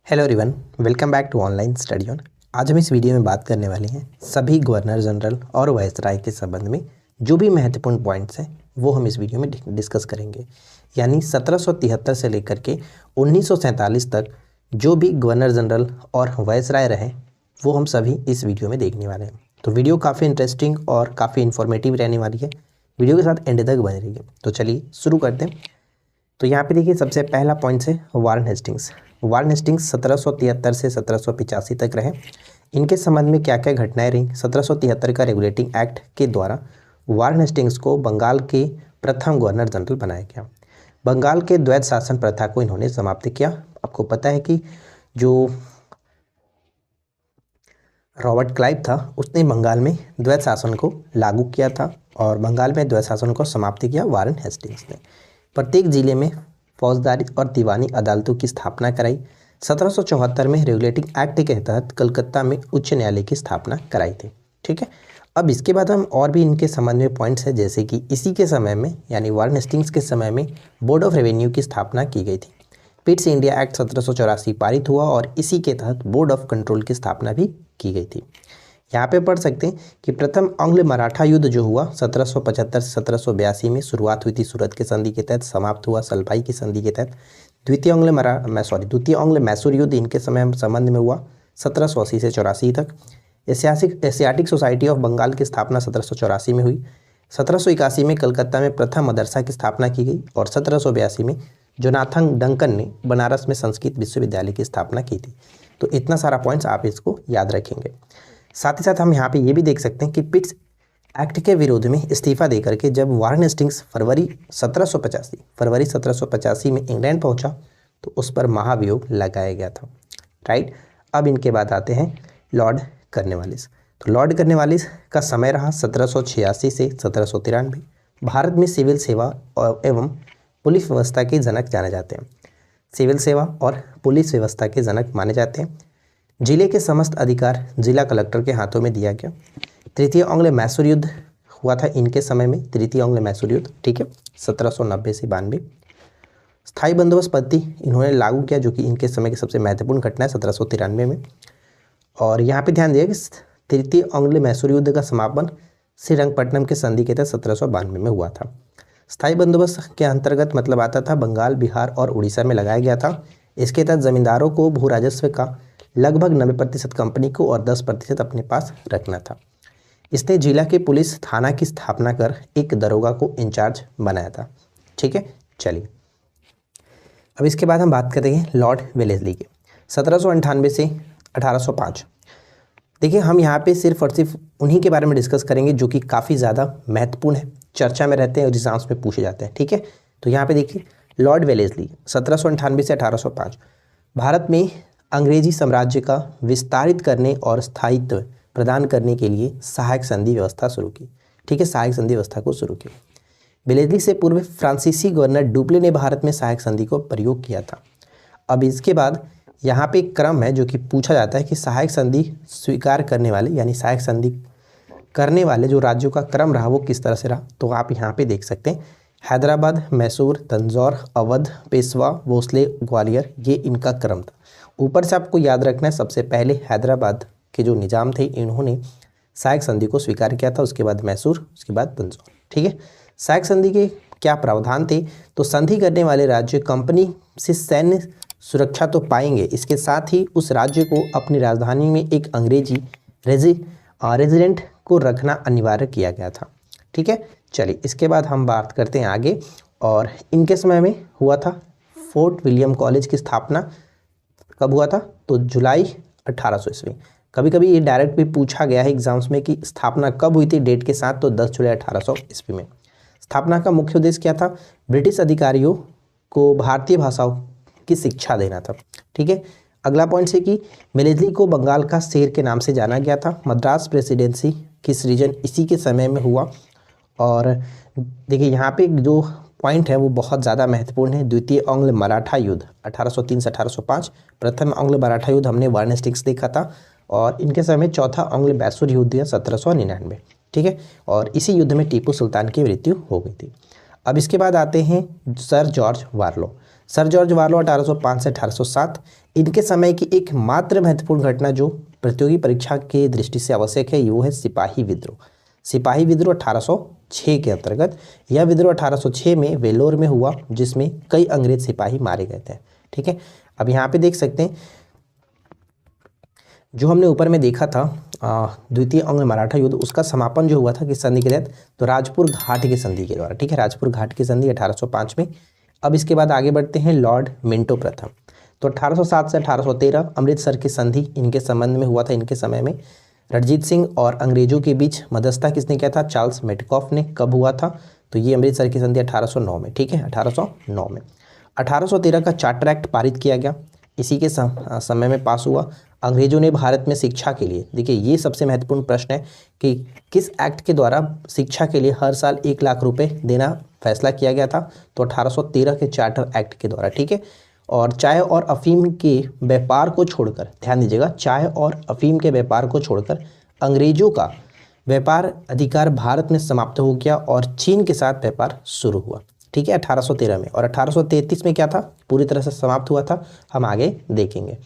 Hello everyone, welcome back to online study on. आज हम इस वीडियो में बात करने वाले हैं सभी गवर्नर जनरल और वायसराय के संबंध में जो भी महत्वपूर्ण पॉइंट्स हैं वो हम इस वीडियो में डिस्कस करेंगे। यानी 1773 से लेकर के 1947 तक जो भी गवर्नर जनरल और वायसराय रहे वो हम सभी इस वीडियो में देखने वाले हैं। तो वीडियो काफ़ी इंटरेस्टिंग और काफ़ी इन्फॉर्मेटिव रहने वाली है। वीडियो के साथ एंड तक बने रहिए। तो चलिए शुरू करते हैं। तो यहाँ पे देखिए सबसे पहला पॉइंट है वारेन हेस्टिंग्स। वारेन हेस्टिंग्स 1773 से 1785 तक रहे। इनके संबंध में क्या क्या घटनाएं रहीं? 1773 का रेगुलेटिंग एक्ट के द्वारा वारेन हेस्टिंग्स को बंगाल के प्रथम गवर्नर जनरल बनाया गया। बंगाल के द्वैध शासन प्रथा को इन्होंने समाप्त किया। आपको पता है कि जो रॉबर्ट क्लाइव था उसने बंगाल में द्वैध शासन को लागू किया था और बंगाल में द्वैध शासन को समाप्त किया वारेन हेस्टिंग्स ने। प्रत्येक जिले में फौजदारी और दीवानी अदालतों की स्थापना कराई। 1774 में रेगुलेटिंग एक्ट के तहत कलकत्ता में उच्च न्यायालय की स्थापना कराई थी। ठीक है, अब इसके बाद हम और भी इनके संबंध में पॉइंट्स हैं, जैसे कि इसी के समय में यानी वारेन हेस्टिंग्स के समय में बोर्ड ऑफ रेवेन्यू की स्थापना की गई थी। पिट्स इंडिया एक्ट 1784 पारित हुआ और इसी के तहत बोर्ड ऑफ कंट्रोल की स्थापना भी की गई थी। यहाँ पे पढ़ सकते हैं कि प्रथम आंग्ल मराठा युद्ध जो हुआ 1775 से 1782 में शुरुआत हुई थी सूरत के संधि के तहत, समाप्त हुआ सलभाई की संधि के तहत। द्वितीय आंग्ल मैसूर युद्ध इनके संबंध में हुआ 1780 से 84 तक। एशियाटिक सोसाइटी ऑफ बंगाल की स्थापना 1784 में हुई। 1781 में कलकत्ता में प्रथम मदरसा की स्थापना की गई और 1782 में जोनाथन डंकन ने बनारस में संस्कृत विश्वविद्यालय की स्थापना की थी। तो इतना सारा पॉइंट्स आप इसको याद रखेंगे। साथ ही साथ हम यहाँ पे ये भी देख सकते हैं कि पिट्स एक्ट के विरोध में इस्तीफा देकर के जब वारेन हेस्टिंग्स फरवरी 1785 में इंग्लैंड पहुंचा तो उस पर महाभियोग लगाया गया था। राइट, अब इनके बाद आते हैं लॉर्ड कर्नवालिस। तो लॉर्ड कर्नवालिस का समय रहा 1786 से 1793। भारत में सिविल सेवा एवं पुलिस व्यवस्था के जनक जाने जाते हैं। सिविल सेवा और पुलिस व्यवस्था के जनक माने जाते हैं। जिले के समस्त अधिकार जिला कलेक्टर के हाथों में दिया गया। तृतीय आंग्ल मैसूर युद्ध हुआ था इनके समय में, तृतीय आंग्ल मैसूर युद्ध, ठीक है, 1790 से 92। स्थायी बंदोबस्त पद्धति इन्होंने लागू किया जो कि इनके समय की सबसे महत्वपूर्ण घटना है 1793 में। और यहाँ पे ध्यान दिया कि तृतीय आंग्ल मैसूर युद्ध का समापन श्रीरंगपट्टनम के संधि के तहत 1792 में हुआ था। स्थायी बंदोबस्त के अंतर्गत मतलब आता था बंगाल, बिहार और उड़ीसा में लगाया गया था। इसके तहत जमींदारों को भू राजस्व का लगभग 90% कंपनी को और 10% अपने पास रखना था। इसने जिला के पुलिस थाना की स्थापना कर एक दरोगा को इंचार्ज बनाया था। ठीक है, चलिए अब इसके बाद हम बात करेंगे लॉर्ड वेलेस्ली की 1798 से 1805। देखिए हम यहाँ पे सिर्फ और सिर्फ उन्हीं के बारे में डिस्कस करेंगे जो कि काफ़ी ज़्यादा महत्वपूर्ण है, चर्चा में रहते हैं और एग्जाम्स में पूछे जाते हैं। ठीक है, तो यहाँ पे देखिए लॉर्ड वेलेस्ली 1798 से 1805 भारत में अंग्रेजी साम्राज्य का विस्तारित करने और स्थायित्व प्रदान करने के लिए सहायक संधि व्यवस्था शुरू की। ठीक है, सहायक संधि व्यवस्था को शुरू किया। वेलेस्ली से पूर्व फ्रांसीसी गवर्नर डुप्ले ने भारत में सहायक संधि को प्रयोग किया था। अब इसके बाद यहाँ पे एक क्रम है जो कि पूछा जाता है कि सहायक संधि स्वीकार करने वाले यानी सहायक संधि करने वाले जो राज्यों का क्रम रहा वो किस तरह से रहा। तो आप यहाँ पे देख सकते हैं हैदराबाद, मैसूर, तंजौर, अवध, पेशवा, भोसले, ग्वालियर, ये इनका क्रम था। ऊपर से आपको याद रखना है सबसे पहले हैदराबाद के जो निजाम थे इन्होंने सहायक संधि को स्वीकार किया था, उसके बाद मैसूर, उसके बाद तंजौर। ठीक है, सहायक संधि के क्या प्रावधान थे? तो संधि करने वाले राज्य कंपनी से सैन्य सुरक्षा तो पाएंगे, इसके साथ ही उस राज्य को अपनी राजधानी में एक अंग्रेजी रेजिडेंट को रखना अनिवार्य किया गया था। ठीक है, चलिए इसके बाद हम बात करते हैं आगे। और इनके समय में हुआ था फोर्ट विलियम कॉलेज की स्थापना कब हुआ था? तो जुलाई 1800 ईस्वी। कभी कभी ये डायरेक्ट भी पूछा गया है एग्जाम्स में कि स्थापना कब हुई थी डेट के साथ, तो 10 जुलाई 1800 ईस्वी में। स्थापना का मुख्य उद्देश्य क्या था? ब्रिटिश अधिकारियों को भारतीय भाषाओं की शिक्षा देना था। ठीक है, अगला पॉइंट है कि वेलेस्ली को बंगाल का शेर के नाम से जाना गया था। मद्रास प्रेसिडेंसी की सृजन इसी के समय में हुआ। और देखिए यहाँ पे जो पॉइंट है वो बहुत ज़्यादा महत्वपूर्ण है। द्वितीय आंग्ल मराठा युद्ध 1803 से 1805। प्रथम आंग्ल मराठा युद्ध हमने वारेन हेस्टिंग्स देखा था और इनके समय चौथा आंग्ल मैसूर युद्ध है 1799। ठीक है, और इसी युद्ध में टीपू सुल्तान की मृत्यु हो गई थी। अब इसके बाद आते हैं सर जॉर्ज वारलो। सर जॉर्ज वार्लो 1805 से 1807। इनके समय की एक मात्र महत्वपूर्ण घटना जो प्रतियोगी परीक्षा के दृष्टि से आवश्यक है वो है सिपाही विद्रोह। सिपाही विद्रोह 1806 के अंतर्गत, यह विद्रोह 1806 में वेलोर में हुआ जिसमें कई अंग्रेज सिपाही मारे गए थे। ठीक है, अब यहाँ पे देख सकते हैं जो हमने ऊपर में देखा था द्वितीय अंग्ल मराठा युद्ध, उसका समापन जो हुआ था किस संधि के तहत, तो राजपुर घाट की संधि के द्वारा। ठीक है, राजपुर घाट की संधि 1805 में। अब इसके बाद आगे बढ़ते हैं लॉर्ड मिंटो प्रथम। तो 1807 से 1813 अमृतसर की संधि इनके संबंध में हुआ था। इनके समय में रणजीत सिंह और अंग्रेजों के बीच मध्यस्थता किसने किया था, चार्ल्स मेटकॉफ ने। कब हुआ था, तो ये अमृतसर की संधि 1809 में। ठीक है, 1809 में। 1813 का चार्टर एक्ट पारित किया गया, इसी के समय में पास हुआ। अंग्रेजों ने भारत में शिक्षा के लिए, देखिए ये सबसे महत्वपूर्ण प्रश्न है कि किस एक्ट के द्वारा शिक्षा के लिए हर साल 1 लाख रुपए देना फैसला किया गया था, तो 1813 के चार्टर एक्ट के द्वारा। ठीक है, और चाय और अफीम के व्यापार को छोड़कर, ध्यान दीजिएगा, चाय और अफीम के व्यापार को छोड़कर अंग्रेजों का व्यापार अधिकार भारत में समाप्त हो गया और चीन के साथ व्यापार शुरू हुआ। ठीक है, 1813 में। और 1833 में क्या था, पूरी तरह से समाप्त हुआ था, हम आगे देखेंगे।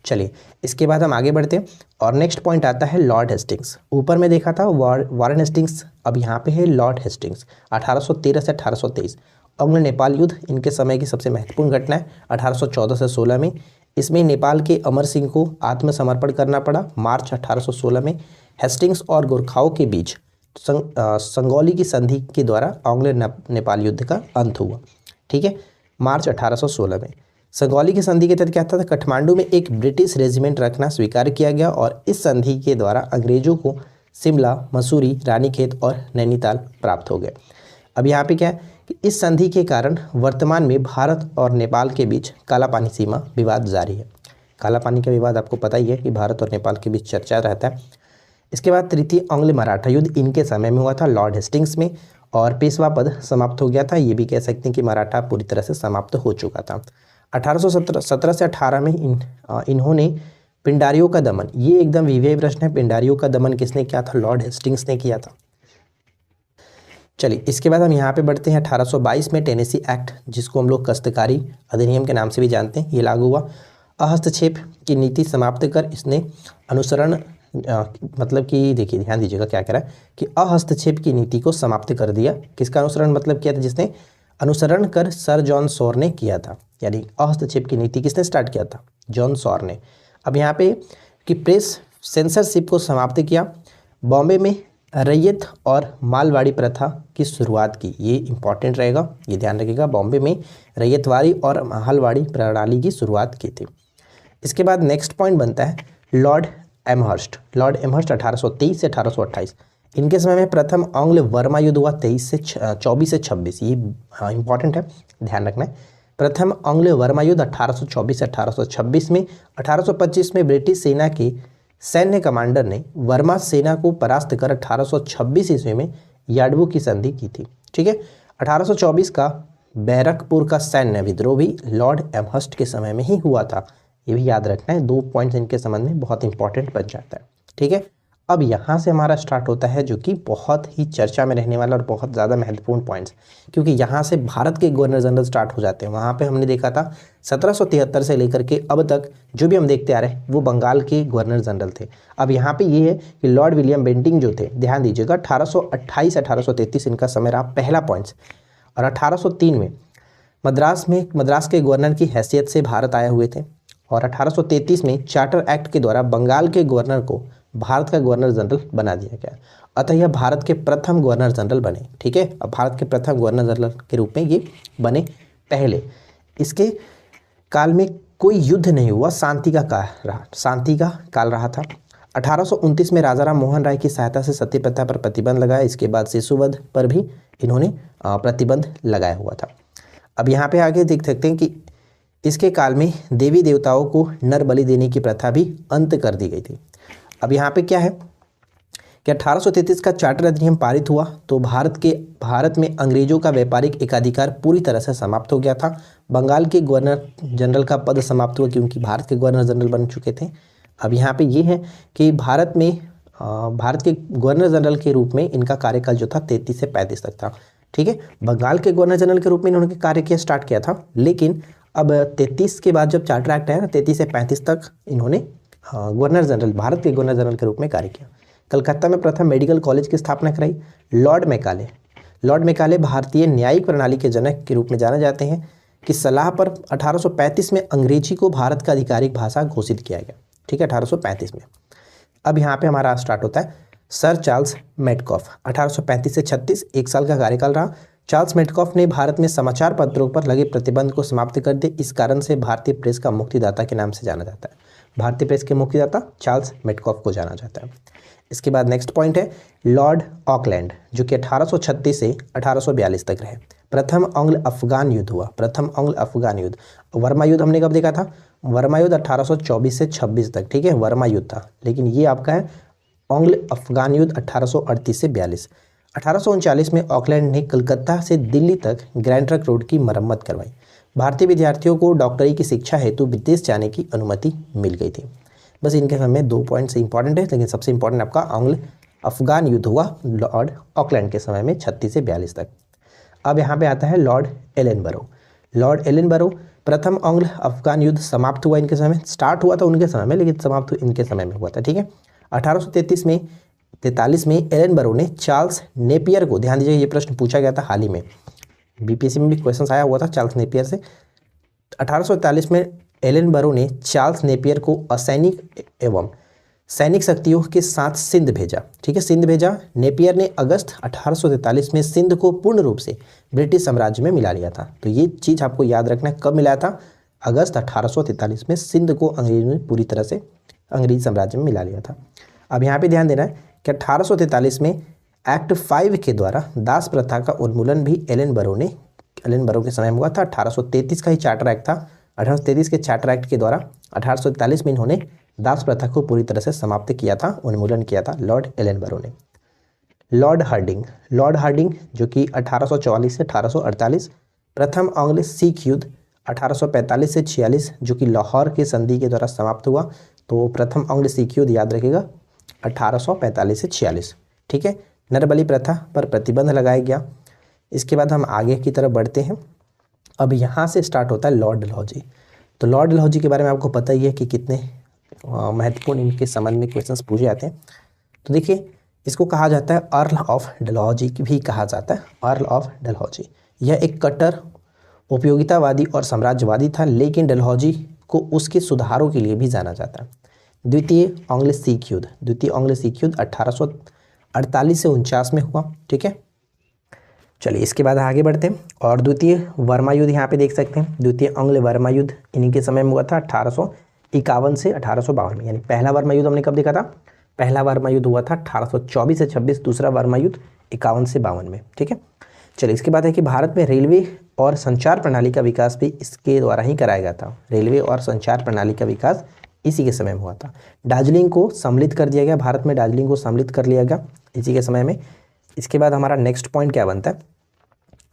चलिए इसके बाद हम आगे बढ़ते हैं और नेक्स्ट पॉइंट आता है लॉर्ड हेस्टिंग्स। ऊपर में देखा था वारेन हेस्टिंग्स, अब यहाँ पे है लॉर्ड हेस्टिंग्स 1813 से 1823। अंग्ल नेपाल युद्ध इनके समय की सबसे महत्वपूर्ण घटना है 1814 से 16 में। इसमें नेपाल के अमर सिंह को आत्मसमर्पण करना पड़ा। मार्च 1816 में हेस्टिंग्स और गोरखाओं के बीच संगौली की संधि के द्वारा आंग्ल नेपाल युद्ध का अंत हुआ। ठीक है, मार्च 1816 में। संगौली की संधि के तहत क्या था, काठमांडू में एक ब्रिटिश रेजिमेंट रखना स्वीकार किया गया और इस संधि के द्वारा अंग्रेजों को शिमला, मसूरी, रानीखेत और नैनीताल प्राप्त हो गए। अब यहाँ पे क्या है कि इस संधि के कारण वर्तमान में भारत और नेपाल के बीच कालापानी सीमा विवाद जारी है। कालापानी का विवाद आपको पता ही है कि भारत और नेपाल के बीच चर्चा रहता है। इसके बाद तृतीय आंग्ल मराठा युद्ध इनके समय में हुआ था लॉर्ड हेस्टिंग्स में और पेशवा पद समाप्त हो गया था। ये भी कह सकते हैं कि मराठा पूरी तरह से समाप्त हो चुका था। 1817 से 18 में इन्होंने पिंडारियों का दमन, ये एकदम विवेक प्रश्न है, पिंडारियों का दमन किसने किया था, लॉर्ड हेस्टिंग्स ने किया था। चलिए इसके बाद हम यहाँ पे बढ़ते हैं 1822 में टेनेसी एक्ट, जिसको हम लोग कस्तकारी अधिनियम के नाम से भी जानते हैं, ये लागू हुआ। अहस्तक्षेप की नीति समाप्त कर इसने अनुसरण मतलब कि देखिए ध्यान दीजिएगा क्या कह रहा है कि अहस्तक्षेप की नीति को समाप्त कर दिया। किसका अनुसरण मतलब किया था, जिसने अनुसरण कर सर जॉन सॉर ने किया था, यानी अहस्तक्षेप की नीति किसने स्टार्ट किया था, जॉन सॉर ने। अब यहाँ पे कि प्रेस सेंसरशिप को समाप्त किया। बॉम्बे में रैयत और मालवाड़ी प्रथा की शुरुआत की, ये इंपॉर्टेंट रहेगा, ये ध्यान रखिएगा। बॉम्बे में रैयतवाड़ी और मालवाड़ी प्रणाली की शुरुआत की थी। इसके बाद नेक्स्ट पॉइंट बनता है लॉर्ड एमहर्स्ट। लॉर्ड एमहर्स्ट 1823 से 1828, इनके समय में प्रथम आंग्ल वर्मा युद्ध हुआ 24 से 26, ये इंपॉर्टेंट है, ध्यान रखना है। प्रथम आंग्ल वर्मा युद्ध 1824 से 1826 में 1825 में ब्रिटिश सेना के सैन्य कमांडर ने वर्मा सेना को परास्त कर 1826 ईस्वी में याडवू की संधि की थी। ठीक है, 1824 का बैरकपुर का सैन्य विद्रोह भी लॉर्ड एमहर्स्ट के समय में ही हुआ था, ये भी याद रखना है। 2 पॉइंट्स इनके संबंध में बहुत इंपॉर्टेंट बन जाता है। ठीक है, अब यहाँ से हमारा स्टार्ट होता है जो कि बहुत ही चर्चा में रहने वाला और बहुत ज़्यादा महत्वपूर्ण पॉइंट्स, क्योंकि यहाँ से भारत के गवर्नर जनरल स्टार्ट हो जाते हैं। वहाँ पे हमने देखा था 1773 से लेकर के अब तक जो भी हम देखते आ रहे हैं वो बंगाल के गवर्नर जनरल थे। अब यहाँ पे ये है कि लॉर्ड विलियम बेंटिंग जो थे, ध्यान दीजिएगा, 1828 1833 इनका समय रहा, पहला पॉइंट्स। और 1803 में मद्रास के गवर्नर की हैसियत से भारत आए हुए थे और 1833 में चार्टर एक्ट के द्वारा बंगाल के गवर्नर को भारत का गवर्नर जनरल बना दिया गया। अतः यह भारत के प्रथम गवर्नर जनरल बने। ठीक है, अब भारत के प्रथम गवर्नर जनरल के रूप में ये बने पहले। इसके काल में कोई युद्ध नहीं हुआ, शांति का काल रहा था। 1829 में राजा राम मोहन राय की सहायता से सती प्रथा पर प्रतिबंध लगाया। इसके बाद शिशुवध पर भी इन्होंने प्रतिबंध लगाया हुआ था। अब यहाँ पे आगे देख सकते हैं कि इसके काल में देवी देवताओं को नर बलि देने की प्रथा भी अंत कर दी गई थी। अब यहाँ पे क्या है कि 1833 का चार्टर अधिनियम पारित हुआ तो भारत में अंग्रेजों का व्यापारिक एकाधिकार पूरी तरह से समाप्त हो गया था। बंगाल के गवर्नर जनरल का पद समाप्त हुआ क्योंकि भारत के गवर्नर जनरल बन चुके थे। अब यहाँ पे ये है कि भारत के गवर्नर जनरल के रूप में इनका कार्यकाल जो था 33 से 35 तक था। ठीक है, बंगाल के गवर्नर जनरल के रूप में इन्होंने कार्य किया स्टार्ट किया था, लेकिन अब 33 के बाद जब चार्टर एक्ट आया ना, 33 से 35 तक इन्होंने गवर्नर जनरल, भारत के गवर्नर जनरल के रूप में कार्य किया। कलकत्ता में प्रथम मेडिकल कॉलेज की स्थापना कराई। लॉर्ड मैकाले, लॉर्ड मैकाले भारतीय न्यायिक प्रणाली के जनक के रूप में जाने जाते हैं कि सलाह पर 1835 में अंग्रेजी को भारत का आधिकारिक भाषा घोषित किया गया। ठीक है, 1835 में। अब यहाँ पे हमारा स्टार्ट होता है सर चार्ल्स मेटकॉफ, 1835 से 36, 1 साल का कार्यकाल रहा। चार्ल्स मेटकॉफ ने भारत में समाचार पत्रों पर लगे प्रतिबंध को समाप्त कर दिया। इस कारण से भारतीय प्रेस का मुक्तिदाता के नाम से जाना जाता है। भारतीय प्रेस के मुक्तिदाता चार्ल्स मेटकॉफ को जाना जाता है। इसके बाद नेक्स्ट पॉइंट है लॉर्ड ऑकलैंड, जो कि 1836 से 1842 तक रहे। प्रथम एंग्लो अफगान युद्ध हुआ, प्रथम एंग्लो अफगान युद्ध। वर्मा युद्ध हमने कब देखा था? वर्मा युद्ध 1824 से 26 तक, ठीक है, वर्मा युद्ध था। लेकिन ये आपका है एंग्लो अफगान युद्ध 1838 से 42। 1839 में ऑकलैंड ने कलकत्ता से दिल्ली तक ग्रैंड ट्रंक रोड की मरम्मत करवाई। भारतीय विद्यार्थियों को डॉक्टरी की शिक्षा हेतु विदेश जाने की अनुमति मिल गई थी। बस इनके समय 2 पॉइंट से इंपॉर्टेंट है, लेकिन सबसे इंपॉर्टेंट आपका एंग्लो अफगान युद्ध हुआ लॉर्ड ऑकलैंड के समय में 36 से 42 तक। अब यहाँ पे आता है लॉर्ड एलनबरो। लॉर्ड एलनबरो, प्रथम एंग्लो अफगान युद्ध समाप्त हुआ इनके समय में, स्टार्ट हुआ था उनके समय में लेकिन समाप्त इनके समय में हुआ था। ठीक है, 1843 में एलनबरो ने चार्ल्स नेपियर को, ध्यान दीजिए ये प्रश्न पूछा गया था हाल ही में, बीपीएससी में भी क्वेश्चन आया हुआ था चार्ल्स नेपियर से। 1843 में एलनबरो ने चार्ल्स नेपियर को असैनिक एवं सैनिक शक्तियों के साथ सिंध भेजा। ठीक है, सिंध भेजा। नेपियर ने अगस्त 1843 में सिंध को पूर्ण रूप से ब्रिटिश साम्राज्य में मिला लिया था। तो ये चीज़ आपको याद रखना है, कब मिलाया था? अगस्त 1843 में सिंध को अंग्रेज ने पूरी तरह से अंग्रेज साम्राज्य में मिला लिया था। अब यहाँ पे ध्यान देना है कि 1843 में एक्ट 5 के द्वारा दास प्रथा का उन्मूलन भी एलनबरो के समय में हुआ था। 1833 का ही चार्टर एक्ट था। 1833 के चार्टर एक्ट के द्वारा 1843 में इन्होंने दास प्रथा को पूरी तरह से समाप्त किया था, उन्मूलन किया था लॉर्ड एलनबरो ने। लॉर्ड हार्डिंग जो कि 1844 से 1848, प्रथम एंग्लो सिख युद्ध 1845 से 46 जो कि लाहौर के संधि के द्वारा समाप्त हुआ। तो प्रथम एंग्लो सिख युद्ध याद रखिएगा 1845 से 46। ठीक है, नरबली प्रथा पर प्रतिबंध लगाया गया। इसके बाद हम आगे की तरफ बढ़ते हैं। अब यहाँ से स्टार्ट होता है लॉर्ड डलहौजी। तो लॉर्ड डलहौजी के बारे में आपको पता ही है कि कितने महत्वपूर्ण इनके संबंध में क्वेश्चंस पूछे जाते हैं। तो देखिए, इसको कहा जाता है अर्ल ऑफ डलहौजी भी कहा जाता है, अर्ल ऑफ डलहौजी। यह एक कट्टर उपयोगितावादी और साम्राज्यवादी था, लेकिन डलहौजी को उसके सुधारों के लिए भी जाना जाता है। द्वितीय एंग्लो सिख युद्ध 1848 से 49 में हुआ। ठीक है, चलिए इसके बाद आगे बढ़ते हैं। और द्वितीय वर्मा युद्ध यहाँ पे देख सकते हैं, द्वितीय एंग्लो वर्मा युद्ध इन्हीं के समय में हुआ था 1851 से 1852 में। यानी पहला वर्मा युद्ध हमने कब देखा था? पहला वर्मा युद्ध हुआ था 1824 से 26, दूसरा वर्मा युद्ध 51 से 52 में। ठीक है, चलिए इसके बाद है कि भारत में रेलवे और संचार प्रणाली का विकास भी इसके द्वारा ही कराया गया था। रेलवे और संचार प्रणाली का विकास इसी के समय में हुआ था। दार्जिलिंग को सम्मिलित कर दिया गया, भारत में दार्जिलिंग को सम्मिलित कर लिया गया इसी के समय में। इसके बाद हमारा नेक्स्ट पॉइंट क्या बनता है?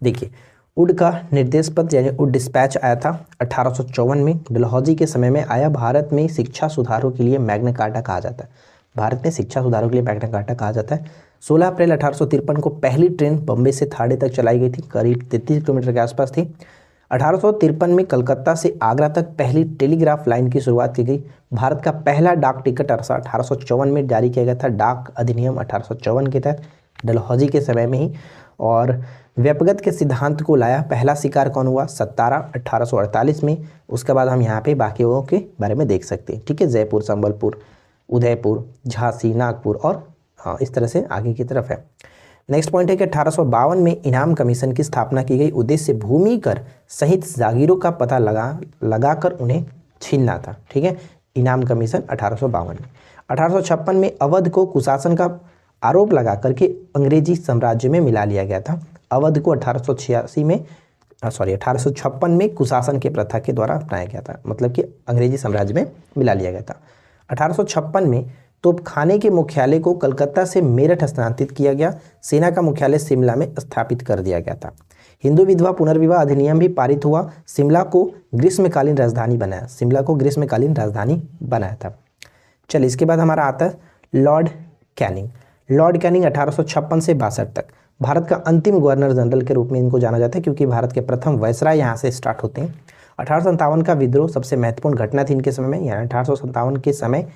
देखिए, उड का निर्देश पत्र यानी उड डिस्पैच आया था 1854 में, डलहौजी के समय में आया। भारत में शिक्षा सुधारों के लिए मैग्ना कार्टा कहा जाता है। भारत में शिक्षा सुधारों के लिए मैग्ना कार्टा कहा जाता है। 16 अप्रैल 1853 को पहली ट्रेन बम्बई से थाने तक चलाई गई थी, करीब 33 किलोमीटर के आसपास थी। 1853 में कलकत्ता से आगरा तक पहली टेलीग्राफ लाइन की शुरुआत की गई। भारत का पहला डाक टिकट 1854 में जारी किया गया था, डाक अधिनियम 1854 के तहत, डलहौजी के समय में ही। और व्यक्तिगत के सिद्धांत को लाया। पहला शिकार कौन हुआ? सत्तारा 1848 में। उसके बाद हम यहाँ पे बाकियों के बारे में देख सकते हैं। ठीक है, जयपुर, संबलपुर, उदयपुर, झांसी, नागपुर और हाँ इस तरह से आगे की तरफ है। नेक्स्ट पॉइंट है कि 1852 में इनाम कमीशन की स्थापना की गई। उद्देश्य भूमि कर सहित जागीरों का पता लगाकर उन्हें छीनना था। ठीक है, इनाम कमीशन 1852 में। 1856 में अवध को कुशासन का आरोप लगा करके अंग्रेजी साम्राज्य में मिला लिया गया था। अवध को 1856 में कुशासन के प्रथा के द्वारा अपनाया गया था, मतलब कि अंग्रेजी साम्राज्य में मिला लिया गया था। 1856 में तोपखाने के मुख्यालय को कलकत्ता से मेरठ स्थानांतरित किया गया। सेना का मुख्यालय शिमला में स्थापित कर दिया गया था। हिंदू विधवा पुनर्विवाह अधिनियम भी पारित हुआ। शिमला को ग्रीष्मकालीन राजधानी बनाया था। चलिए इसके बाद हमारा आता है लॉर्ड कैनिंग। 1856 से 62 तक भारत का अंतिम गवर्नर जनरल के रूप में इनको जाना जाता है, क्योंकि भारत के प्रथम वायसराय यहाँ से स्टार्ट होते हैं। 1857 का विद्रोह सबसे महत्वपूर्ण घटना थी इनके समय में, यानी 1857 के समय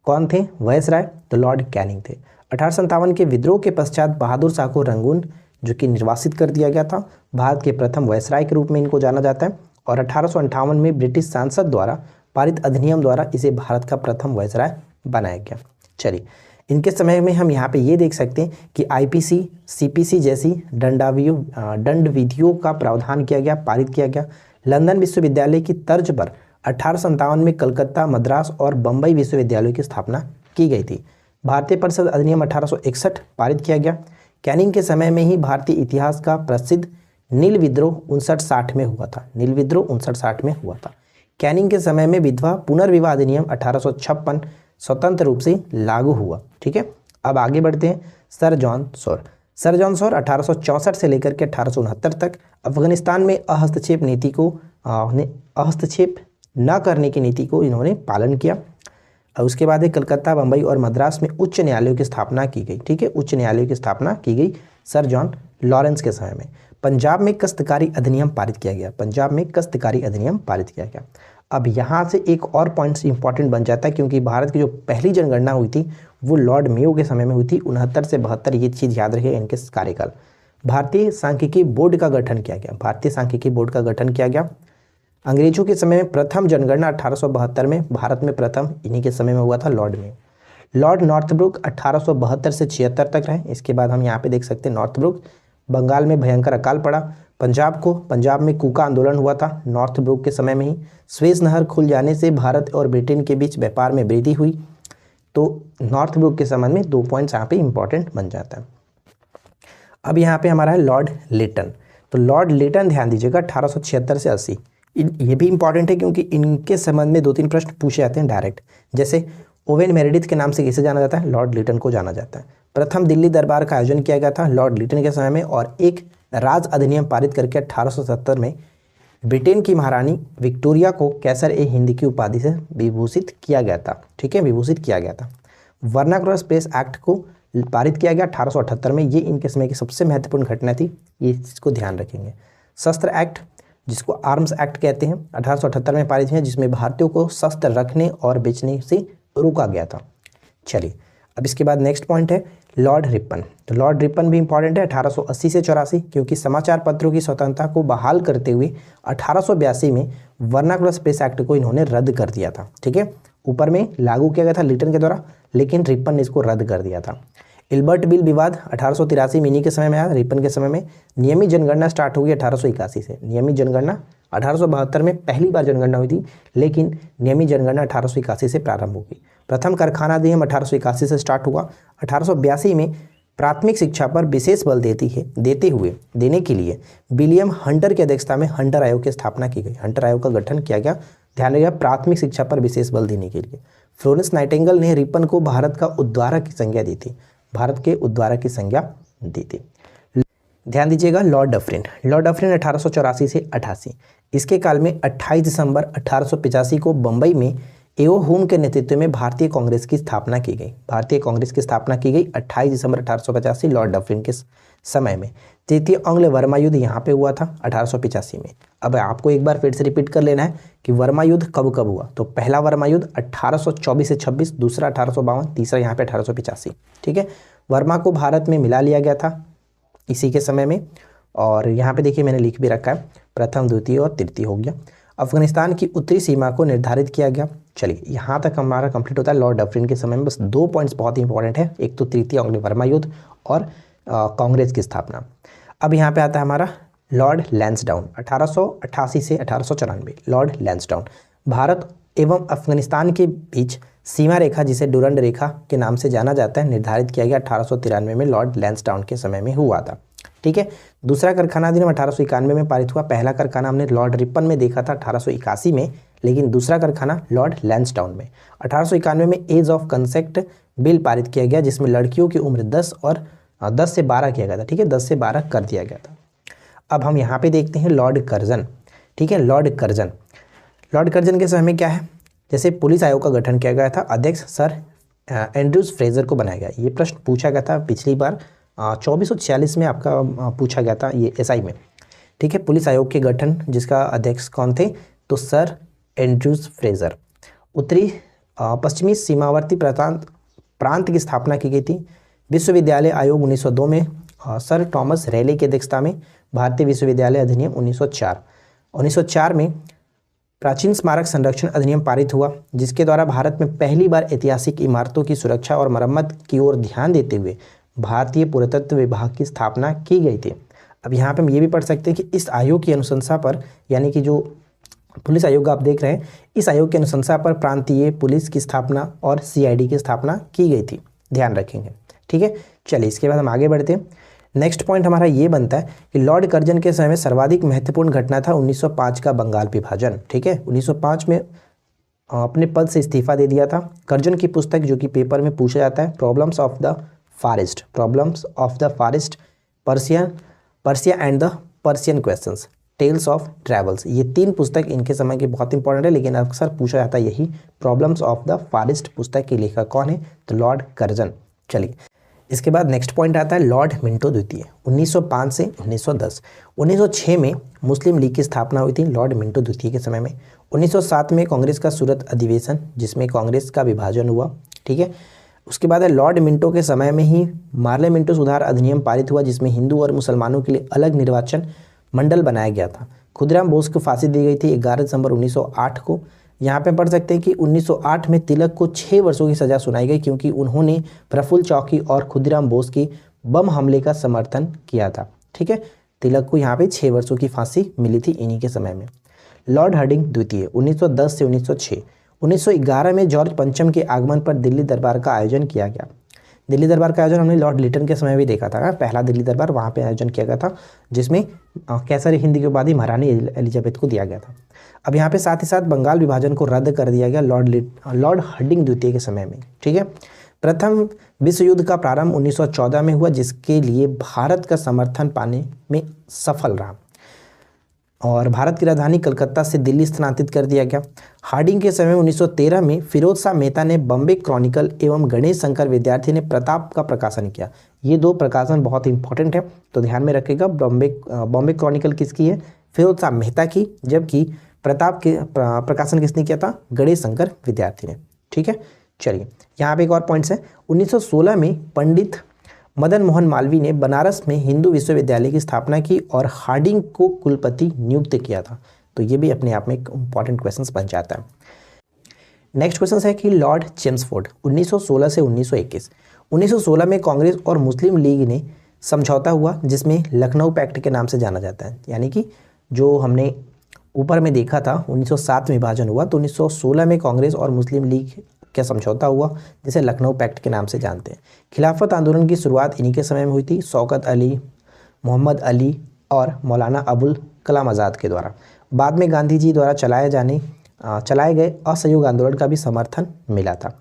कौन थे वायसराय, तो लॉर्ड कैनिंग थे। 1857 के विद्रोह के पश्चात बहादुर शाह को रंगून जो कि निर्वासित कर दिया गया था, भारत के प्रथम वायसराय के रूप में इनको जाना जाता है। और 1858 में ब्रिटिश सांसद द्वारा पारित अधिनियम द्वारा इसे भारत का प्रथम वायसराय बनाया गया। चलिए, इनके समय में हम यहाँ पे ये देख सकते हैं कि आईपीसी, सीपीसी जैसी दंड विधियों का प्रावधान किया गया, पारित किया गया। लंदन विश्वविद्यालय की तर्ज पर 1857 में कलकत्ता, मद्रास और बम्बई विश्वविद्यालयों की स्थापना की गई थी। भारतीय परिषद अधिनियम 1861 पारित किया गया। कैनिंग के समय में ही भारतीय इतिहास का प्रसिद्ध नील विद्रोह 59-60 में हुआ था। नील विद्रोह 59-60 में हुआ था। कैनिंग के समय में विधवा पुनर्विवाह अधिनियम 1856 स्वतंत्र रूप से लागू हुआ। ठीक है, अब आगे बढ़ते हैं। सर जॉन सॉर 1864 से लेकर के 1869 तक अफगानिस्तान में हस्तक्षेप न करने की नीति को इन्होंने पालन किया। और उसके बाद कलकत्ता, बम्बई और मद्रास में उच्च न्यायालयों की स्थापना की गई। ठीक है, उच्च न्यायालयों की स्थापना की गई सर जॉन लॉरेंस के समय में। पंजाब में काश्तकारी अधिनियम पारित किया गया। पंजाब में काश्तकारी अधिनियम पारित किया गया। अब यहाँ से एक और पॉइंट इंपॉर्टेंट बन जाता है, क्योंकि भारत की जो पहली जनगणना हुई थी वो लॉर्ड मेयो के समय में हुई थी 69 से 72। ये चीज़ याद रखिए इनके कार्यकाल। भारतीय सांख्यिकी बोर्ड का गठन किया गया। भारतीय सांख्यिकी बोर्ड का गठन किया गया। अंग्रेजों के समय में प्रथम जनगणना 1872 में भारत में प्रथम इन्हीं के समय में हुआ था, लॉर्ड मेयो। लॉर्ड नॉर्थब्रुक 1872 से 76 तक रहे। इसके बाद हम यहाँ पे देख सकते हैं नॉर्थब्रुक। बंगाल में भयंकर अकाल पड़ा। पंजाब में कूका आंदोलन हुआ था नॉर्थब्रुक के समय में ही। स्वेज नहर खुल जाने से भारत और ब्रिटेन के बीच व्यापार में वृद्धि हुई। तो नॉर्थब्रुक के संबंध में 2 पॉइंट्स यहाँ पे इंपॉर्टेंट बन जाता है। अब यहाँ पे हमारा है लॉर्ड लिटन। तो लॉर्ड लिटन ध्यान दीजिएगा 1876 से 80। ये भी इंपॉर्टेंट है क्योंकि इनके संबंध में 2-3 प्रश्न पूछे जाते हैं डायरेक्ट। जैसे ओवेन मेरेडिथ के नाम से किसे जाना जाता है, लॉर्ड लिटन को जाना जाता है। प्रथम दिल्ली दरबार का आयोजन किया गया था लॉर्ड लिटन के समय में। और एक राज अधिनियम पारित करके 1870 में ब्रिटेन की महारानी विक्टोरिया को कैसर ए हिंद की उपाधि से विभूषित किया गया था। ठीक है, विभूषित किया गया था। वर्नाकुलर प्रेस एक्ट को पारित किया गया 1878 में। ये इनके समय की सबसे महत्वपूर्ण घटना थी, ये इसको ध्यान रखेंगे। शस्त्र एक्ट, जिसको आर्म्स एक्ट कहते हैं, 1878 में पारित हुआ, जिसमें भारतीयों को शस्त्र रखने और बेचने से रोका गया था। चलिए, अब इसके बाद नेक्स्ट पॉइंट है लॉर्ड रिपन। तो लॉर्ड रिपन भी इंपॉर्टेंट है 1880 से 84, क्योंकि समाचार पत्रों की स्वतंत्रता को बहाल करते हुए 1882 में वर्नाकुलर प्रेस एक्ट को इन्होंने रद्द कर दिया था। ठीक है, ऊपर में लागू किया गया था लिटन के द्वारा, लेकिन रिपन ने इसको रद्द कर दिया था। इल्बर्ट बिल विवाद 1883 में इन्हीं के समय में आया, रिपन के समय में। नियमित जनगणना स्टार्ट हुई 1881 से। नियमित जनगणना 1872 में पहली बार जनगणना हुई थी, लेकिन नियमित जनगणना 1881 से प्रारंभ होगी। प्रथम कारखाना अधिनियम 1881 से स्टार्ट हुआ। 1882 में प्राथमिक शिक्षा पर विशेष बल देने के लिए विलियम हंटर की अध्यक्षता में हंटर आयोग की स्थापना की गई। हंटर आयोग का गठन किया गया, ध्यान रखिएगा, प्राथमिक शिक्षा पर विशेष बल देने के लिए। फ्लोरेंस नाइटिंगेल ने रिपन को भारत का उद्धारक की संज्ञा दी थी। भारत के उद्धारक की संज्ञा दी थी। ध्यान दीजिएगा लॉर्ड डफरिन 1884 से 88। इसके काल में 28 दिसंबर 1885 को बंबई में एओ हुम के नेतृत्व में भारतीय कांग्रेस की स्थापना की गई। भारतीय कांग्रेस की स्थापना की गई 28 दिसंबर 1885 लॉर्ड डफरिन के समय में। तृतीय आंग्ल वर्मा युद्ध यहाँ पे हुआ था 1885 में। अब आपको एक बार फिर से रिपीट कर लेना है कि वर्मा युद्ध कब कब हुआ। तो पहला वर्मा युद्ध 1824 से 26, दूसरा 1852, तीसरा यहाँ पे 1885। ठीक है, वर्मा को भारत में मिला लिया गया था इसी के समय में। और यहाँ पे देखिए मैंने लिख भी रखा है, प्रथम, द्वितीय और तृतीय हो गया। अफगानिस्तान की उत्तरी सीमा को निर्धारित किया गया। चलिए, यहाँ तक हमारा कंप्लीट होता है लॉर्ड डफरिन के समय में। बस 2 पॉइंट्स बहुत इंपॉर्टेंट है, एक तो तृतीय आंग्ल वर्मा युद्ध और कांग्रेस की स्थापना। अब यहाँ पे आता है हमारा लॉर्ड लैंसडाउन 1888 से 1894। लॉर्ड लैंसडाउन भारत एवं अफगानिस्तान के बीच सीमा रेखा, जिसे डुरंड रेखा के नाम से जाना जाता है, निर्धारित किया गया 1893 में लॉर्ड लैंसडाउन के समय में हुआ था। ठीक है, दूसरा कारखाना अधिनियम 1891 में पारित हुआ। पहला कारखाना हमने लॉर्ड रिपन में देखा था 1881 में, लेकिन दूसरा कारखाना लॉर्ड लैंसडाउन में। 1891 में एज ऑफ कंसेंट बिल पारित किया गया, जिसमें लड़कियों की उम्र 10 से 12 किया गया था। ठीक है, 10 से 12 कर दिया गया था। अब हम यहाँ पे देखते हैं लॉर्ड कर्जन। ठीक है, लॉर्ड कर्जन के समय में क्या है, जैसे पुलिस आयोग का गठन किया गया था, अध्यक्ष सर एंड्रूज फ्रेजर को बनाया गया। ये प्रश्न पूछा गया था पिछली बार 2446 में आपका पूछा गया था ये एसआई में। ठीक है, पुलिस आयोग के गठन जिसका अध्यक्ष कौन थे, तो सर एंड्रूज फ्रेजर। उत्तरी पश्चिमी सीमावर्ती प्रांत की स्थापना की गई थी। विश्वविद्यालय आयोग 1902 में सर थॉमस रेले की अध्यक्षता में। भारतीय विश्वविद्यालय अधिनियम 1904 में प्राचीन स्मारक संरक्षण अधिनियम पारित हुआ, जिसके द्वारा भारत में पहली बार ऐतिहासिक इमारतों की सुरक्षा और मरम्मत की ओर ध्यान देते हुए भारतीय पुरातत्व विभाग की स्थापना की गई थी। अब यहाँ पे हम ये भी पढ़ सकते हैं कि इस आयोग की अनुशंसा पर, यानी कि जो पुलिस आयोग आप देख रहे हैं, इस आयोग की अनुशंसा पर प्रांतीय पुलिस की स्थापना और CID की स्थापना की गई थी, ध्यान रखेंगे। ठीक है, चलिए इसके बाद हम आगे बढ़ते हैं। नेक्स्ट पॉइंट हमारा ये बनता है कि लॉर्ड कर्जन के समय में सर्वाधिक महत्वपूर्ण घटना था 1905 का बंगाल विभाजन। ठीक है, 1905 में अपने पद से इस्तीफा दे दिया था। कर्जन की पुस्तक जो कि पेपर में पूछा जाता है, problems of the forest, Persia and the Persian questions, tales of travels, ये 3 पुस्तक इनके समय की बहुत इंपॉर्टेंट है, लेकिन अक्सर पूछा जाता है यही प्रॉब्लम्स ऑफ द फॉरेस्ट पुस्तक के लेखक कौन है, तो लॉर्ड कर्जन। चलिए इसके बाद नेक्स्ट पॉइंट आता है लॉर्ड मिंटो द्वितीय, 1905 से 1910। 1906 में मुस्लिम लीग की स्थापना हुई थी लॉर्ड मिंटो द्वितीय के समय में। 1907 में कांग्रेस का सूरत अधिवेशन, जिसमें कांग्रेस का विभाजन हुआ। ठीक है, उसके बाद है लॉर्ड मिंटो के समय में ही मार्ले मिंटो सुधार अधिनियम पारित हुआ, जिसमें हिंदू और मुसलमानों के लिए अलग निर्वाचन मंडल बनाया गया था। खुदीराम बोस को फांसी दी गई थी 11 दिसंबर 1908 को। यहाँ पे पढ़ सकते हैं कि 1908 में तिलक को 6 वर्षों की सज़ा सुनाई गई, क्योंकि उन्होंने प्रफुल्ल चौकी और खुदीराम बोस की बम हमले का समर्थन किया था। ठीक है, तिलक को यहाँ पे 6 वर्षों की फांसी मिली थी इन्हीं के समय में। लॉर्ड हार्डिंग द्वितीय, 1910 से 1906। 1911 में जॉर्ज पंचम के आगमन पर दिल्ली दरबार का आयोजन किया गया। दिल्ली दरबार का आयोजन हमने लॉर्ड लिटन के समय भी देखा था, पहला दिल्ली दरबार वहाँ पे आयोजन किया गया था, जिसमें कैसर हिंद की उपाधि महारानी एलिजाबेथ को दिया गया था। अब यहाँ पे साथ ही साथ बंगाल विभाजन को रद्द कर दिया गया लॉर्ड हार्डिंग द्वितीय के समय में। ठीक है, प्रथम विश्व युद्ध का प्रारंभ 1914 में हुआ, जिसके लिए भारत का समर्थन पाने में सफल रहा और भारत की राजधानी कलकत्ता से दिल्ली स्थानांतरित कर दिया गया। हार्डिंग के समय 1913 में फिरोज शाह मेहता ने बॉम्बे क्रॉनिकल एवं गणेश शंकर विद्यार्थी ने प्रताप का प्रकाशन किया। ये 2 प्रकाशन बहुत इंपॉर्टेंट है, तो ध्यान में रखिएगा। बॉम्बे क्रॉनिकल किसकी है, फिरोज शाह मेहता की, जबकि प्रताप के प्रकाशन किसने किया था, गणेश शंकर विद्यार्थी ने। ठीक है, चलिए यहाँ पे एक और पॉइंट्स है। 1916 में पंडित मदन मोहन मालवीय ने बनारस में हिंदू विश्वविद्यालय की स्थापना की और हार्डिंग को कुलपति नियुक्त किया था। तो ये भी अपने आप में एक इंपॉर्टेंट क्वेश्चन बन जाता है। नेक्स्ट क्वेश्चन है कि लॉर्ड चेम्सफोर्ड, 1916 से 1921। 1916 में कांग्रेस और मुस्लिम लीग ने समझौता हुआ, जिसमें लखनऊ पैक्ट के नाम से जाना जाता है। यानी कि जो हमने ऊपर में देखा था 1907 में विभाजन हुआ, तो 1916 में कांग्रेस और मुस्लिम लीग का समझौता हुआ, जिसे लखनऊ पैक्ट के नाम से जानते हैं। खिलाफत आंदोलन की शुरुआत इन्हीं के समय में हुई थी, शौकत अली, मोहम्मद अली और मौलाना अबुल कलाम आज़ाद के द्वारा। बाद में गांधी जी द्वारा चलाए गए असहयोग आंदोलन का भी समर्थन मिला था।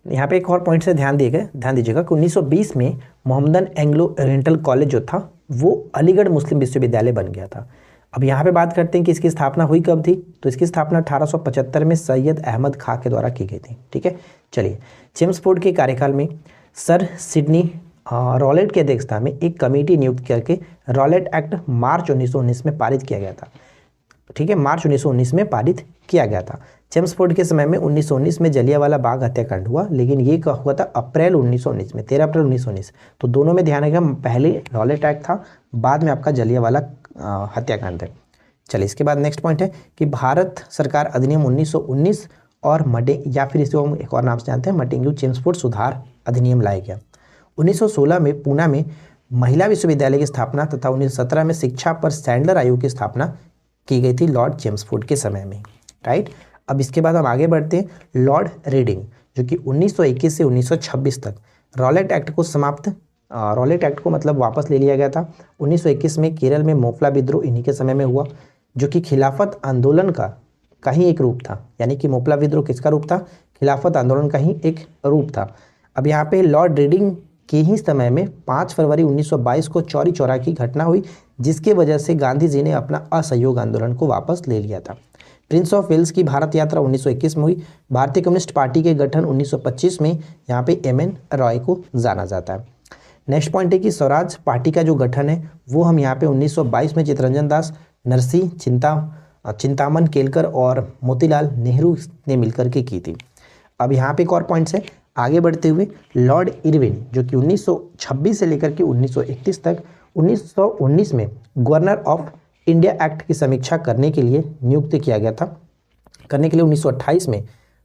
यहाँ पे एक और पॉइंट से ध्यान दीजिएगा कि 1920 में मोहम्मदन एंग्लो ओरिएंटल कॉलेज जो था वो अलीगढ़ मुस्लिम विश्वविद्यालय बन गया था। अब यहाँ पे बात करते हैं कि इसकी स्थापना हुई कब थी, तो इसकी स्थापना 1875 में सैयद अहमद खां के द्वारा की गई थी। ठीक है, चलिए चेम्सफोर्ड के कार्यकाल में सर सिडनी रॉलेट की अध्यक्षता में एक कमेटी नियुक्त करके रॉलेट एक्ट मार्च 1919 में पारित किया गया था। ठीक है, मार्च 1919 में पारित किया गया था। चेम्सफोर्ड के समय में 1919 में जलियांवाला बाग हत्याकांड हुआ, लेकिन ये हुआ था अप्रैल 1919 में, 13 अप्रैल 1919। तो दोनों में ध्यान रखिएगा, पहले रॉलेट एक्ट था, बाद में आपका जलियांवाला हत्याकांड है। चलिए इसके बाद नेक्स्ट पॉइंट है कि भारत सरकार अधिनियम 1919 और या फिर इसको हम एक और नाम से जानते हैं मटेंगू चेम्सफोर्ड सुधार अधिनियम लाया गया। 1916 में पूना में महिला विश्वविद्यालय की स्थापना तथा 1917 में शिक्षा पर सैंडलर आयोग की स्थापना की गई थी लॉर्ड चेम्सफोर्ड के समय में। राइट, अब इसके बाद हम आगे बढ़ते हैं। लॉर्ड रीडिंग जो कि 1921 से 1926 तक रॉलेट एक्ट को मतलब वापस ले लिया गया था। 1921 में केरल में मोफला विद्रोह इन्हीं के समय में हुआ, जो कि खिलाफत आंदोलन का ही एक रूप था। यानी कि मोफला विद्रोह किसका रूप था, खिलाफत आंदोलन का ही एक रूप था। अब यहाँ पे लॉर्ड रीडिंग के ही समय में 5 फरवरी 1922 को चौरी चौरा की घटना हुई, जिसके वजह से गांधी जी ने अपना असहयोग आंदोलन को वापस ले लिया था। प्रिंस ऑफ वेल्स की भारत यात्रा 1921 में हुई। भारतीय कम्युनिस्ट पार्टी के गठन 1925 में यहाँ पे MN रॉय को जाना जाता है। नेक्स्ट पॉइंट है कि स्वराज पार्टी का जो गठन है वो हम यहाँ पे 1922 में चितरंजन दास, नरसिंह चिंतामन केलकर और मोतीलाल नेहरू ने मिलकर के की थी। अब यहाँ पे एक और पॉइंट्स है। आगे बढ़ते हुए लॉर्ड इरविन जो कि 1926 से लेकर के 1931 तक 1919 में गवर्नर ऑफ इंडिया एक्ट की समीक्षा करने के लिए नियुक्त किया गया था। करने के लिए 1928 में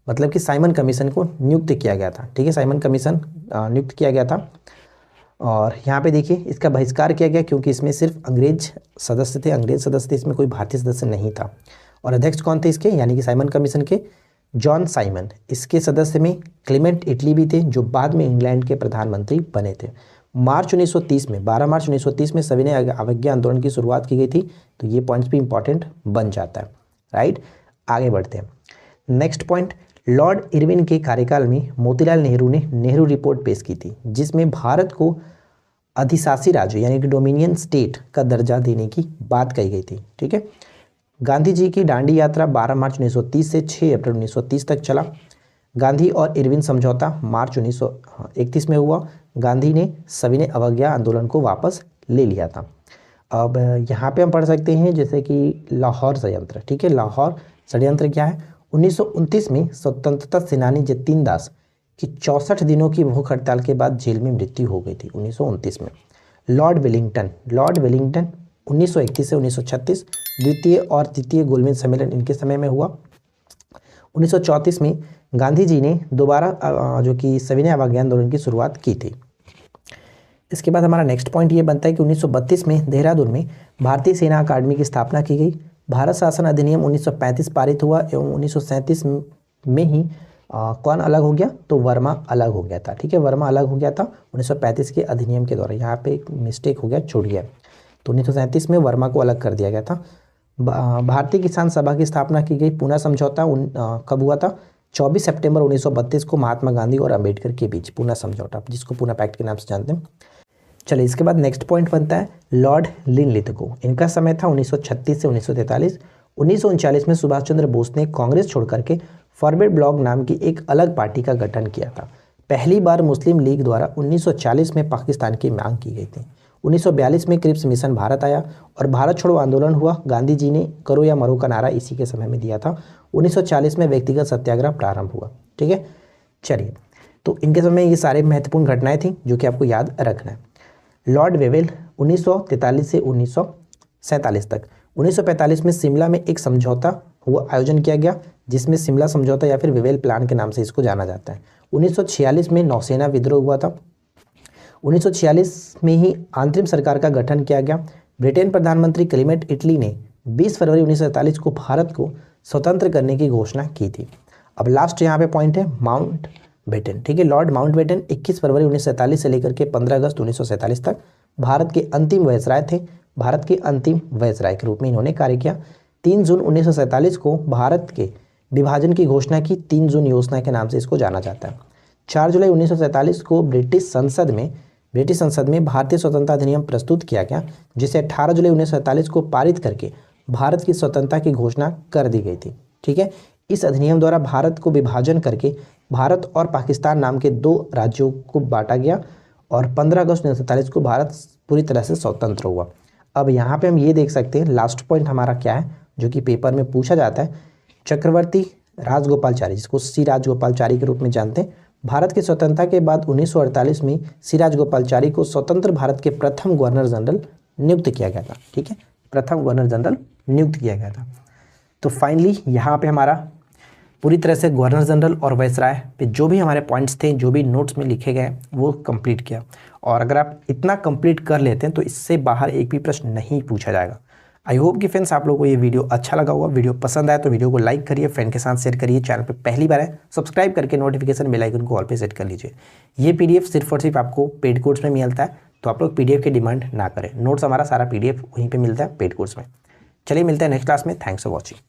मतलब कि साइमन कमीशन को नियुक्त किया गया था। ठीक है, साइमन कमीशन नियुक्त किया गया था। और यहाँ पे देखिए इसका बहिष्कार किया गया क्योंकि इसमें सिर्फ अंग्रेज सदस्य थे, इसमें कोई भारतीय सदस्य नहीं था। और अध्यक्ष कौन थे इसके, यानी कि साइमन कमीशन के जॉन साइमन। इसके सदस्य में क्लेमेंट इटली भी थे जो बाद में इंग्लैंड के प्रधानमंत्री बने थे। मार्च 1930 में 12 मार्च 1930 में सविनय अवज्ञा आंदोलन की शुरुआत की गई थी। तो ये पॉइंट्स भी इंपॉर्टेंट बन जाता है, राइट। आगे बढ़ते हैं। नेक्स्ट पॉइंट, लॉर्ड इरविन के कार्यकाल में मोतीलाल नेहरू ने नेहरू रिपोर्ट पेश की थी जिसमें भारत को अधिशासी राज्य यानी कि डोमिनियन स्टेट का दर्जा देने की बात कही गई थी। ठीक है, गांधी जी की दांडी यात्रा 12 मार्च 1930 से 6 अप्रैल 1930 तक चला। गांधी और इरविन समझौता मार्च 1931 में हुआ। गांधी ने सविनय अवज्ञा आंदोलन को वापस ले लिया था। अब यहाँ पे हम पढ़ सकते हैं जैसे कि लाहौर षड्यंत्र। ठीक है, लाहौर षड्यंत्र क्या है, 1929 में स्वतंत्रता सेनानी जतीन दास की 64 दिनों की भूख हड़ताल के बाद जेल में मृत्यु हो गई थी 1929 में। लॉर्ड वेलिंगटन 1931 से 1936 द्वितीय और तृतीय गोलमेज सम्मेलन इनके समय में हुआ। 1934 में गांधी जी ने दोबारा जो कि सविनय अवज्ञा आंदोलन की शुरुआत की थी। इसके बाद हमारा नेक्स्ट पॉइंट ये बनता है कि 1932 में देहरादून में भारतीय सेना अकादमी की स्थापना की गई। भारत शासन अधिनियम 1935 पारित हुआ एवं 1937 में ही कौन अलग हो गया, तो वर्मा अलग हो गया था। ठीक है, वर्मा अलग हो गया था 1935 के अधिनियम के द्वारा। यहाँ पे एक मिस्टेक हो गया, छूट गया। तो 1937 में वर्मा को अलग कर दिया गया था। भारतीय किसान सभा की स्थापना की गई। पूना समझौता कब हुआ था, 24 सितंबर 1932 को महात्मा गांधी और अंबेडकर के बीच पूना समझौता, जिसको पूना पैक्ट के नाम से जानते हैं। चलिए, इसके बाद नेक्स्ट पॉइंट बनता है लॉर्ड लिनलिथगो। इनका समय था 1936 से 1943। 1939 में सुभाष चंद्र बोस ने कांग्रेस छोड़ करके फॉरवर्ड ब्लॉक नाम की एक अलग पार्टी का गठन किया था। पहली बार मुस्लिम लीग द्वारा 1940 में पाकिस्तान की मांग की गई थी। 1942 में क्रिप्स मिशन भारत आया और भारत छोड़ो आंदोलन हुआ। गांधी जी ने करो या मरो का नारा इसी के समय में दिया था। 1940 में व्यक्तिगत सत्याग्रह प्रारंभ हुआ। ठीक है, चलिए, तो इनके समय ये सारे महत्वपूर्ण घटनाएं थी जो कि आपको याद रखना है। लॉर्ड वेवेल 1943 से 1947 तक। 1945 में शिमला में एक समझौता हुआ, आयोजन किया गया जिसमें शिमला समझौता या फिर वेवेल प्लान के नाम से इसको जाना जाता है। 1946 में नौसेना विद्रोह हुआ था। 1946 में ही अंतरिम सरकार का गठन किया गया। ब्रिटेन प्रधानमंत्री क्लेमेंट इटली ने 20 फरवरी 1947 को भारत को स्वतंत्र करने की घोषणा की थी। अब लास्ट यहाँ पे पॉइंट है माउंट बेटन। ठीक है, लॉर्ड माउंट बेटन 21 फरवरी 1947 से लेकर के 15 अगस्त 1947 तक भारत के अंतिम वायसराय थे। भारत के अंतिम वायसराय के रूप में इन्होंने कार्य किया। 3 जून 1947 को भारत के विभाजन की घोषणा की। 3 जून योजना के नाम से इसको जाना जाता है। 4 जुलाई 1947 को ब्रिटिश संसद में भारतीय स्वतंत्रता अधिनियम प्रस्तुत किया गया जिसे 18 जुलाई 1947 को पारित करके भारत की स्वतंत्रता की घोषणा कर दी गई थी। ठीक है, इस अधिनियम द्वारा भारत को विभाजन करके भारत और पाकिस्तान नाम के 2 राज्यों को बांटा गया और 15 अगस्त 1947 को भारत पूरी तरह से स्वतंत्र हुआ। अब यहाँ पे हम ये देख सकते हैं लास्ट पॉइंट हमारा क्या है जो कि पेपर में पूछा जाता है। चक्रवर्ती राजगोपालचारी, जिसको सी राजगोपालचारी के रूप में जानते हैं, भारत की स्वतंत्रता के बाद 1948 में सी राजगोपालचारी को स्वतंत्र भारत के प्रथम गवर्नर जनरल नियुक्त किया गया था। ठीक है, प्रथम गवर्नर जनरल नियुक्त किया गया था। तो फाइनली यहाँ पे हमारा पूरी तरह से गवर्नर जनरल और वायसराय पे जो भी हमारे पॉइंट्स थे, जो भी नोट्स में लिखे गए वो कंप्लीट किया। और अगर आप इतना कंप्लीट कर लेते हैं तो इससे बाहर एक भी प्रश्न नहीं पूछा जाएगा। आई होप कि फ्रेंड्स आप लोगों को ये वीडियो अच्छा लगा होगा। वीडियो पसंद आया तो वीडियो को लाइक करिए, फ्रेंड के साथ शेयर करिए। चैनल पे पहली बार है सब्सक्राइब करके नोटिफिकेशन बेल आइकन को ऑल पे सेट कर लीजिए। ये पीडीएफ सिर्फ और सिर्फ आपको पेड कोर्स में मिलता है, तो आप लोग पीडीएफ की डिमांड ना करें। नोट्स हमारा सारा पीडीएफ वहीं पर मिलता है पेड कोर्स में। चलिए मिलते हैं नेक्स्ट क्लास में। Thanks for watching.